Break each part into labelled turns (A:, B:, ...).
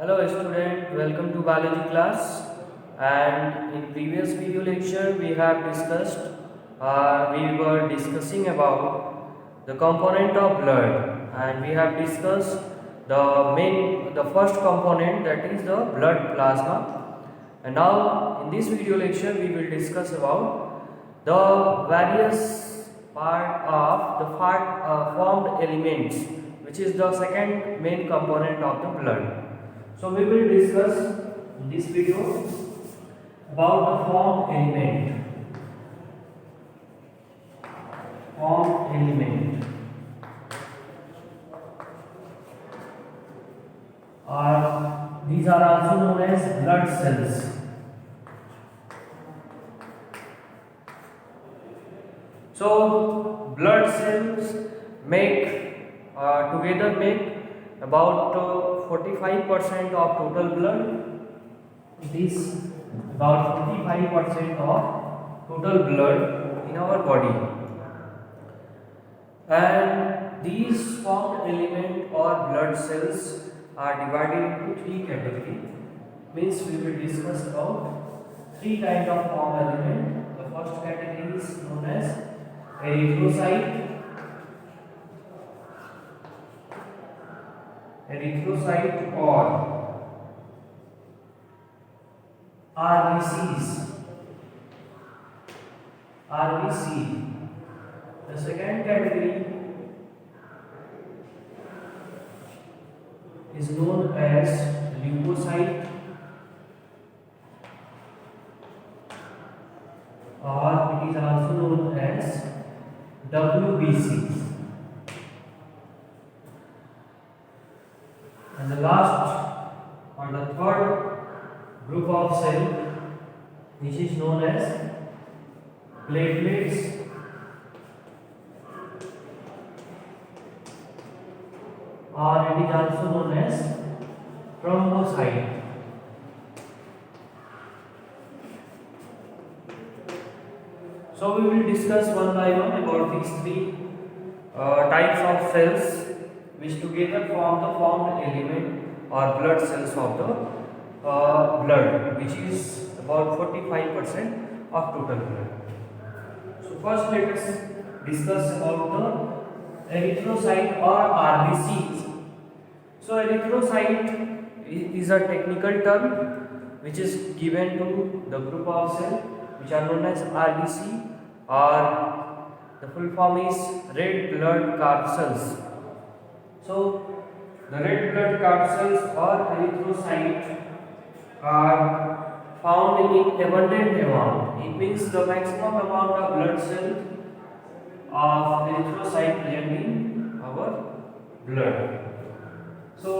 A: Hello student, welcome to biology class. And in previous video lecture we have discussed we were discussing about the component of blood, and we have discussed the first component, that is the blood plasma. And now in this video lecture we will discuss about the various formed elements, which is the second main component of the blood. So we will discuss in this video about the formed element. Formed element, or these are also known as blood cells. So blood cells together make about 45% of total blood. It is about 45% of total blood in our body. And these formed element or blood cells are divided into three categories. Means we will discuss about three kinds of formed element. The first category is known as erythrocyte. Erythrocyte or RBCs. RBC. The second category is known as leukocyte, or it is also known as WBCs. And the last or the third group of cell, which is known as platelets, or it is also known as thrombocyte. So we will discuss one by one about these three types of cells, which together form the formed element or blood cells of the blood, which is about 45% of total blood. So first let us discuss about the erythrocyte or RBCs. So erythrocyte is a technical term which is given to the group of cells which are known as RBC, or the full form is red blood corpuscles. So the red blood corpuscles or erythrocyte are found in abundant amount. It means the maximum amount of blood cells of erythrocyte present in our blood. So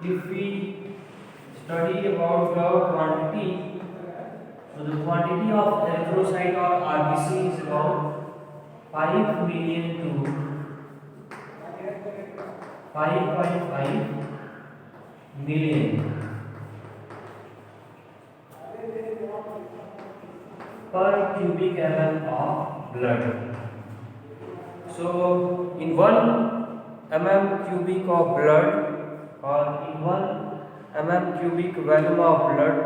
A: if we study about the quantity, so the quantity of erythrocyte or RBC is about 5 million to 5.5 million per cubic mm of blood. So in 1 mm cubic of blood, or in 1 mm cubic volume of blood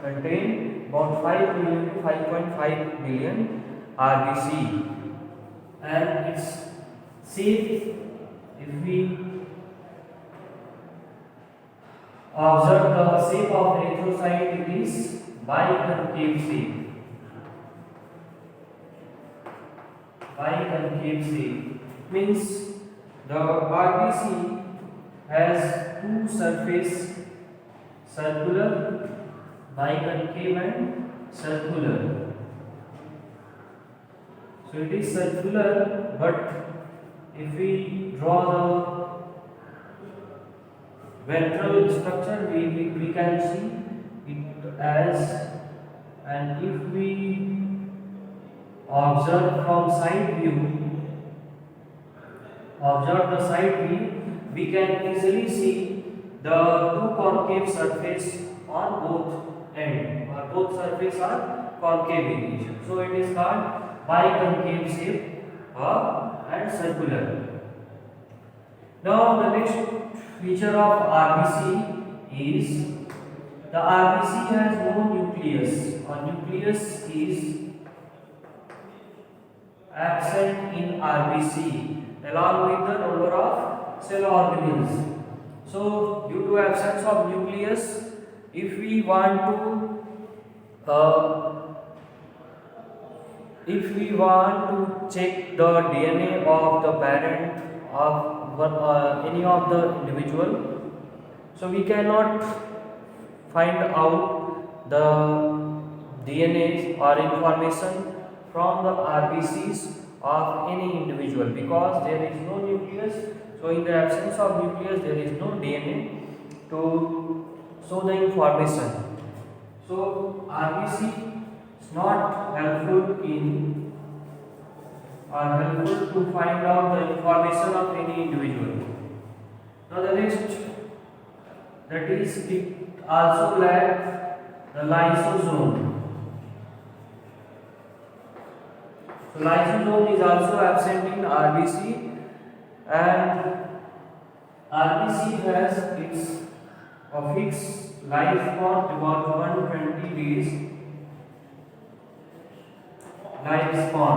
A: contain about 5 million to 5.5 million RBC. And it's safe if we observe the shape of erythrocyte, it is biconcave shape. Biconcave shape means the RBC has two surfaces, circular, biconcave and circular. So it is circular, but if we draw the ventral structure, we can see it as, and if we observe from side view, we can easily see the two concave surface on both end, or both surfaces are concave in nature. So it is called biconcave shape and circular. Now the next feature of RBC is the RBC has no nucleus, or nucleus is absent in RBC along with the number of cell organelles. So due to absence of nucleus, if we want to check the DNA of the parent of any of the individual, so we cannot find out the DNA or information from the RBCs of any individual because there is no nucleus. So in the absence of nucleus, there is no DNA to show the information. So RBC is not helpful in or helpful to find out the information of any individual. Now the next, that is, it also lacks the lysosome. So lysosome is also absent in RBC, and RBC has its fixed lifespan about 120 days lifespan.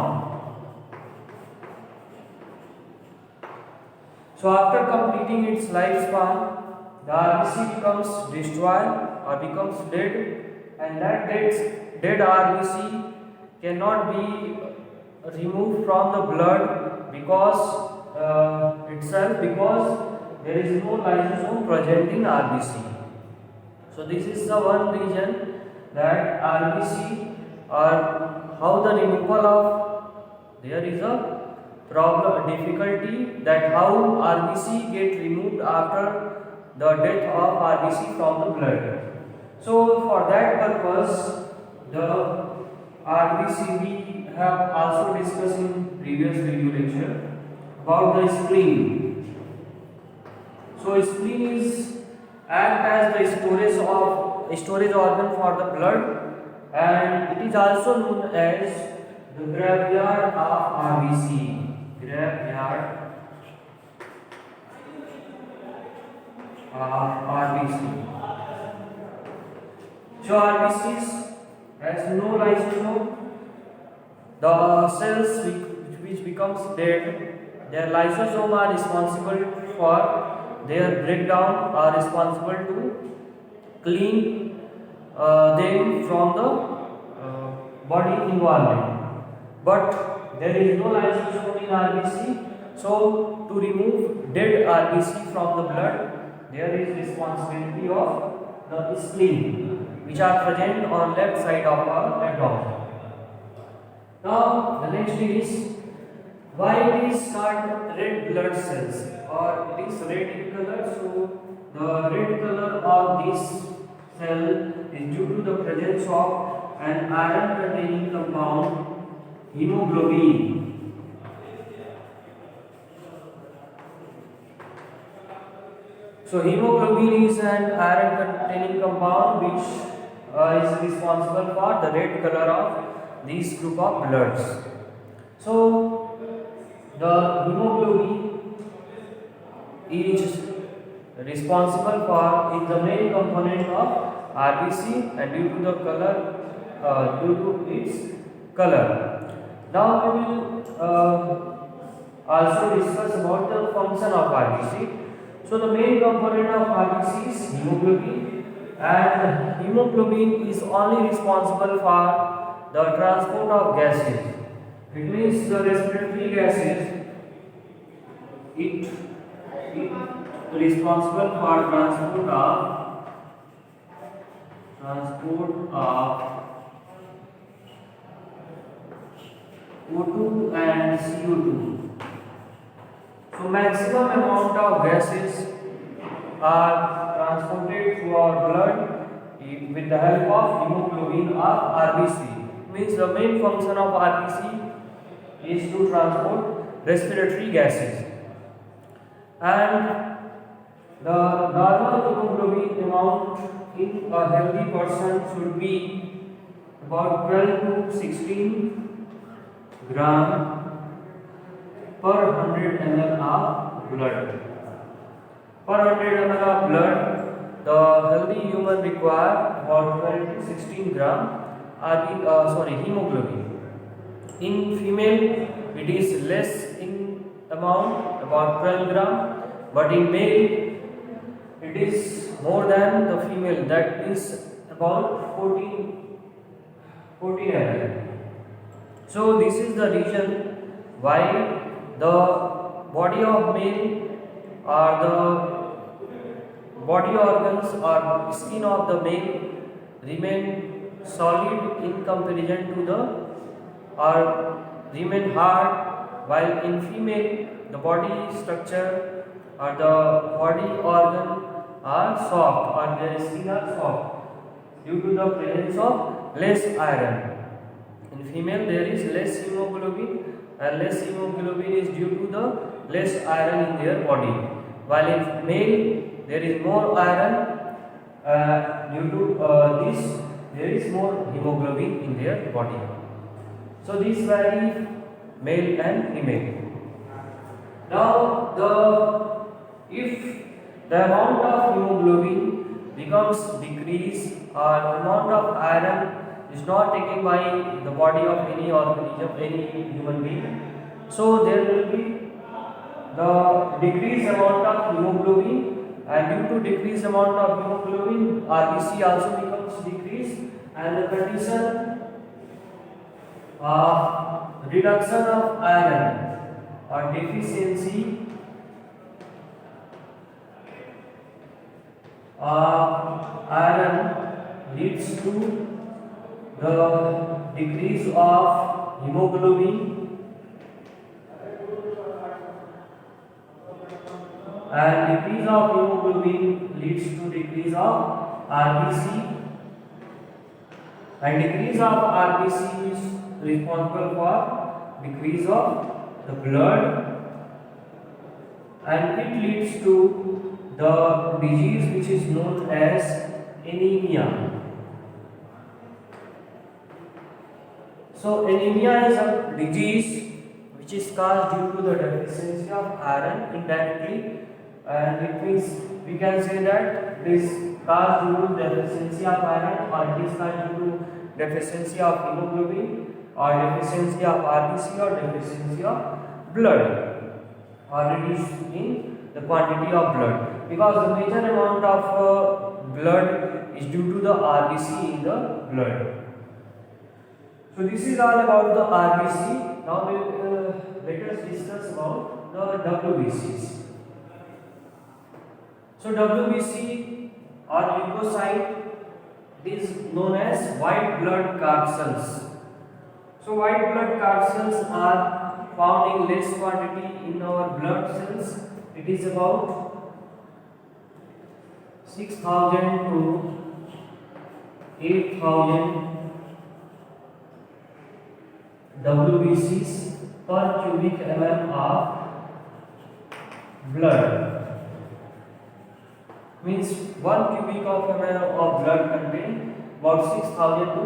A: So after completing its lifespan, the RBC becomes destroyed or becomes dead, and that dead RBC cannot be removed from the blood because there is no lysosome present in RBC. So this is the one reason that RBC, or how the removal of, there is a difficulty that how RBC get removed after the death of RBC from the blood. So for that purpose, the RBC we have also discussed in previous video lecture about the spleen. So spleen is act as the storage organ for the blood, and it is also known as the graveyard of RBC. Graveyard of RBC. So RBCs has no lysosome. The cells which becomes dead, their lysosome are responsible for their breakdown, are responsible to clean them from the body environment. But there is no lysosome in RBC, so to remove dead RBC from the blood, there is responsibility of the spleen, which are present on left side of our abdomen. Now the next is why it is called red blood cells, or it is red in color. So the red color of this cell is due to the presence of an iron containing compound, hemoglobin. So hemoglobin is an iron containing compound which is responsible for the red color of this group of bloods. So the hemoglobin is responsible for, is the main component of RBC, and due to the color, due to its color. Now we will also discuss about the function of RBC. So the main component of RBC is hemoglobin, and hemoglobin is only responsible for the transport of gases. It means the respiratory gases. It responsible for transport of O2 and CO2. So maximum amount of gases are transported through our blood with the help of hemoglobin or RBC. Means the main function of RBC is to transport respiratory gases. And the normal hemoglobin amount in a healthy person should be about 12 to 16 gram per 100 ml of blood. per 100 ml of blood, the healthy human require about 12 to 16 gram hemoglobin. In female, it is less in amount, about 12 gram, but in male, it is more than the female, that is about 14 ml. So this is the reason why the body of male or the body organs or skin of the male remain solid in comparison to the or remain hard, while in female the body structure or the body organ are soft or their skin are soft due to the presence of less iron. In female there is less hemoglobin, and less hemoglobin is due to the less iron in their body, while in male there is more iron, due to this there is more hemoglobin in their body. So these vary male and female. Now if the amount of hemoglobin becomes decreased or amount of iron is not taken by the body of any organism, any human being, so there will be the decreased amount of hemoglobin, and due to decreased amount of hemoglobin, RBC also becomes decreased, and the condition of reduction of iron or deficiency of iron leads to the decrease of hemoglobin, and decrease of hemoglobin leads to decrease of RBC, and decrease of RBC is responsible for decrease of the blood, and it leads to the disease which is known as anemia. So anemia is a disease which is caused due to the deficiency of iron indirectly, and it means we can say that it is caused due to deficiency of iron, or it is caused due to deficiency of hemoglobin, or deficiency of RBC, or deficiency of blood, or reduce in the quantity of blood, because the major amount of blood is due to the RBC in the blood. So this is all about the RBC. Now let us discuss about the WBCs. So WBC or leukocyte is known as white blood corpuscles. So white blood corpuscles are found in less quantity in our blood cells. It is about 6,000 to 8,000 WBCs per cubic mm of blood. Means 1 cubic of mm of blood contain about 6,000 to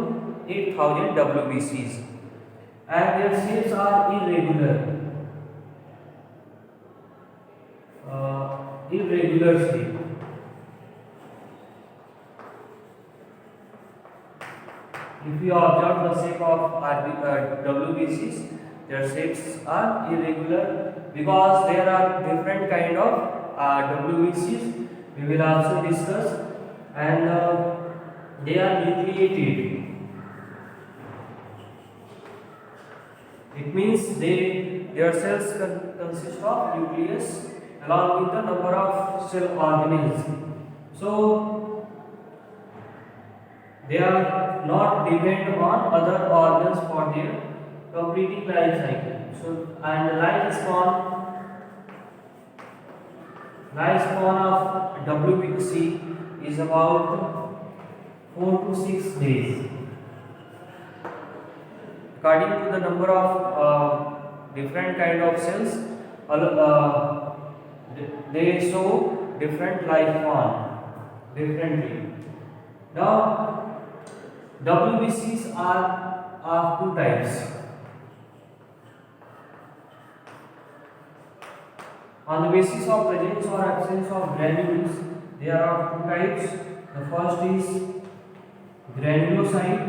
A: 8,000 WBCs, and their shapes are irregular shape. If you observe the shape of WBCs, their shapes are irregular because there are different kind of WBCs. We will also discuss, and they are nucleated. It means their cells consist of nucleus along with the number of cell organelles. So they are not dependent on other organs for their completing life cycle. So, and the lifespan of WBC is about 4 to 6 days. According to the number of different kind of cells, they show different lifespan differently. Now WBCs are of two types. On the basis of presence or absence of granules, there are two types. The first is granulocyte.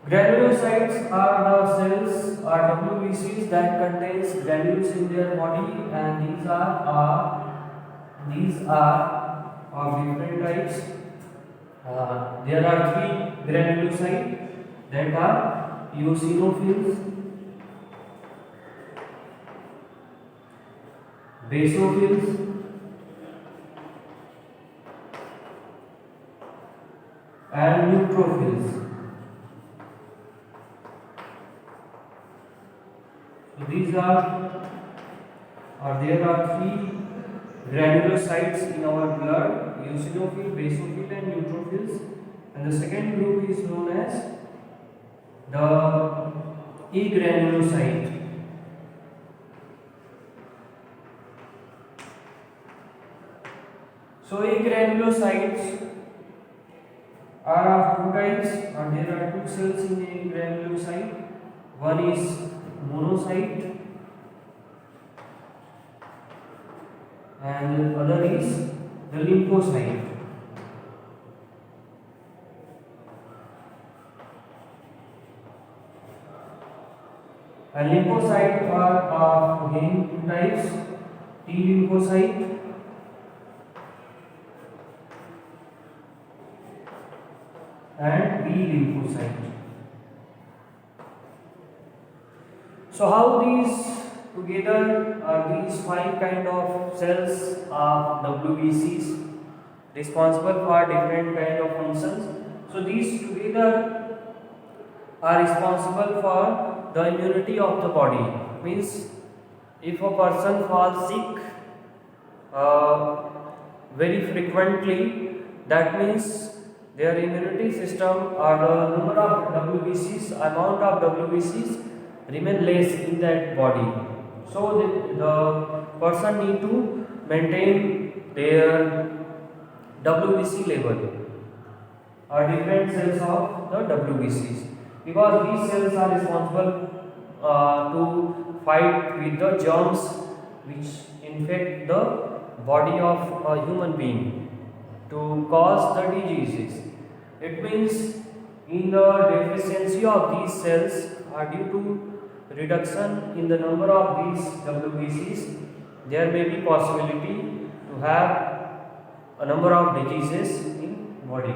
A: Granulocytes are the cells or WBCs that contains granules in their body, and these are of different types. There are three granulocytes that are eosinophils, basophils, and neutrophils. So these are, or there are three granulocytes in our blood: eosinophil, basophil, and neutrophils. And the second group is known as the agranulocyte. So agranulocytes are of two types, or there are two cells in a granulocyte. One is monocyte and the other is the lymphocyte. A lymphocyte are of again two types: T lymphocyte and B lymphocyte. So how these together are these five kind of cells of WBCs responsible for different kind of functions. So these together are responsible for the immunity of the body. Means if a person falls sick very frequently, that means their immunity system or the number of WBCs, amount of WBCs remain less in that body. So the person need to maintain their WBC level or different cells of the WBCs, because these cells are responsible to fight with the germs which infect the body of a human being to cause the diseases. It means in the deficiency of these cells are due to reduction in the number of these WBCs, there may be possibility to have a number of diseases in body.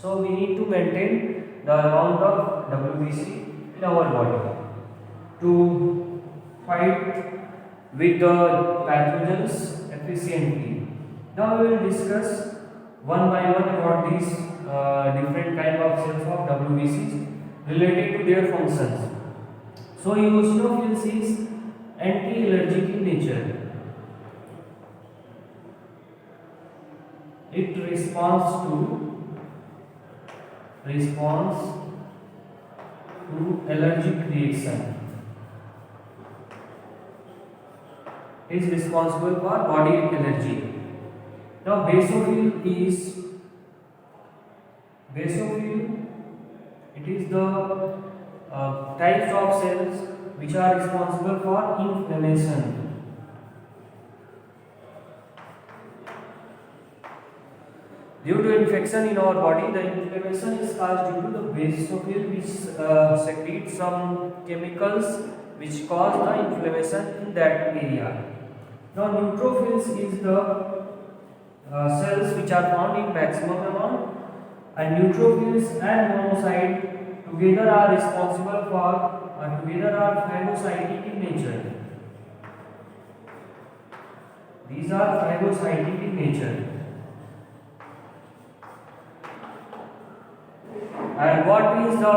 A: So we need to maintain the amount of WBC in our body to fight with the pathogens efficiently. Now we will discuss one by one about these different kind of cells of WBCs related to their functions. So eosinophils is anti-allergic in nature. It responds to allergic reaction. It is responsible for body allergy. Now basophil, it is the types of cells which are responsible for inflammation. Due to infection in our body, the inflammation is caused due to the basophil which secretes some chemicals which cause the inflammation in that area. Now neutrophils is the cells which are found in maximum amount, and neutrophils and monocyte together are responsible for together are phagocytic in nature. These are phagocytic in nature. And what is the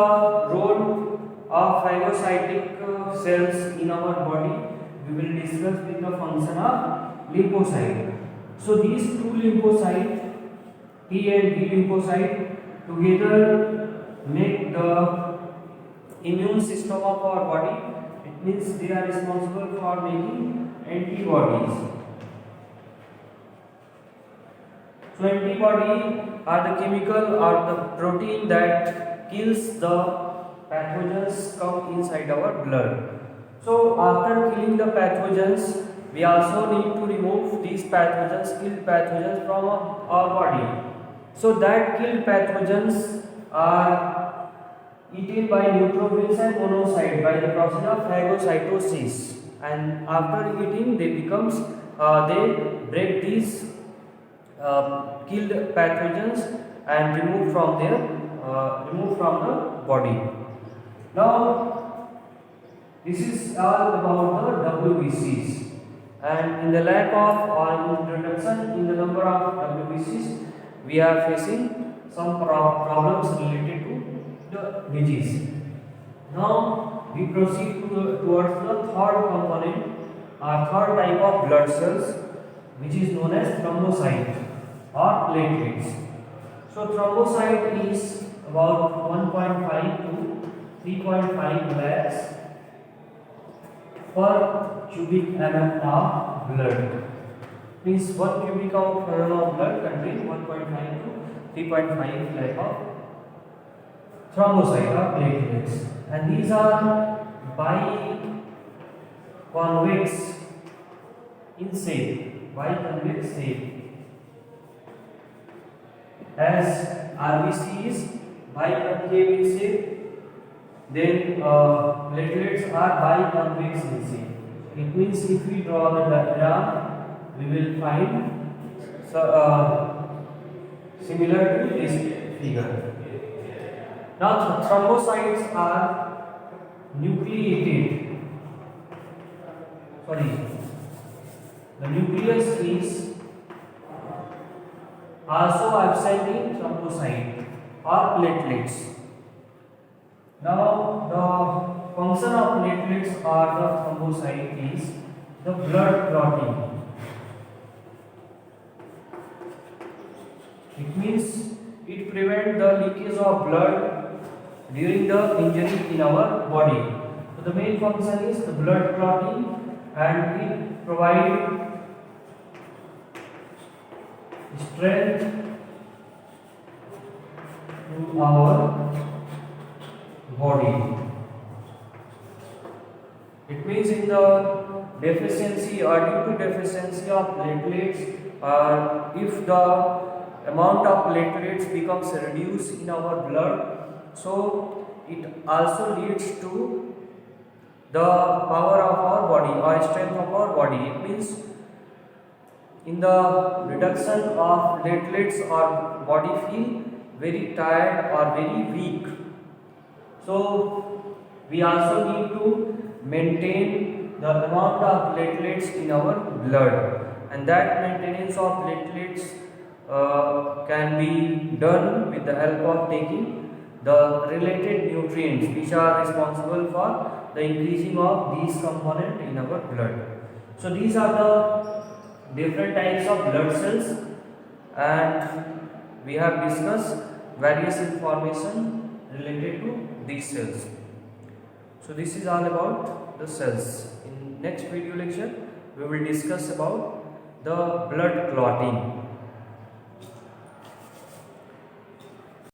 A: role of phagocytic cells in our body? We will discuss with the function of lymphocyte. So these two lymphocytes, T and B lymphocyte, together make the immune system of our body. It means they are responsible for making antibodies. So antibody are the chemical or the protein that kills the pathogens come inside our blood. So after killing the pathogens, we also need to remove these pathogens, killed pathogens from our body. So that killed pathogens are eaten by neutrophils and monocytes by the process of phagocytosis, and after eating they break these killed pathogens and remove from the body. Now this is all about the WBCs, and in the lack of or in reduction in the number of WBCs, we are facing some problems related to the disease. Now we proceed towards the third component or third type of blood cells, which is known as thrombocyte or platelets. So thrombocyte is about 1.5 to 3.5 lakhs per cubic mm of blood. Means 1 cubic of mm of blood contains 1.5 to 3.5 lakh of thrombocyte or platelets, and these are biconvex in shape, biconvex shape, as RBC is biconcave in shape. Then platelets are biconvex in shape. It means if we draw the diagram, we will find similar to this figure. Now thrombocytes are nucleated. Sorry, the nucleus is also absent in thrombocyte or platelets. Now the function of platelets or the thrombocyte is the blood clotting. It means it prevents the leakage of blood during the injury in our body. So the main function is the blood clotting, and it provides strength to our body. It means in the deficiency or due to deficiency of platelets, or if the amount of platelets becomes reduced in our blood, so it also leads to the power of our body or strength of our body. It means in the reduction of platelets, our body feel very tired or very weak. So we also need to maintain the amount of platelets in our blood, and that maintenance of platelets can be done with the help of taking the related nutrients which are responsible for the increasing of these components in our blood. So these are the different types of blood cells, and we have discussed various information related to these cells. So this is all about the cells. In next video lecture we will discuss about the blood clotting.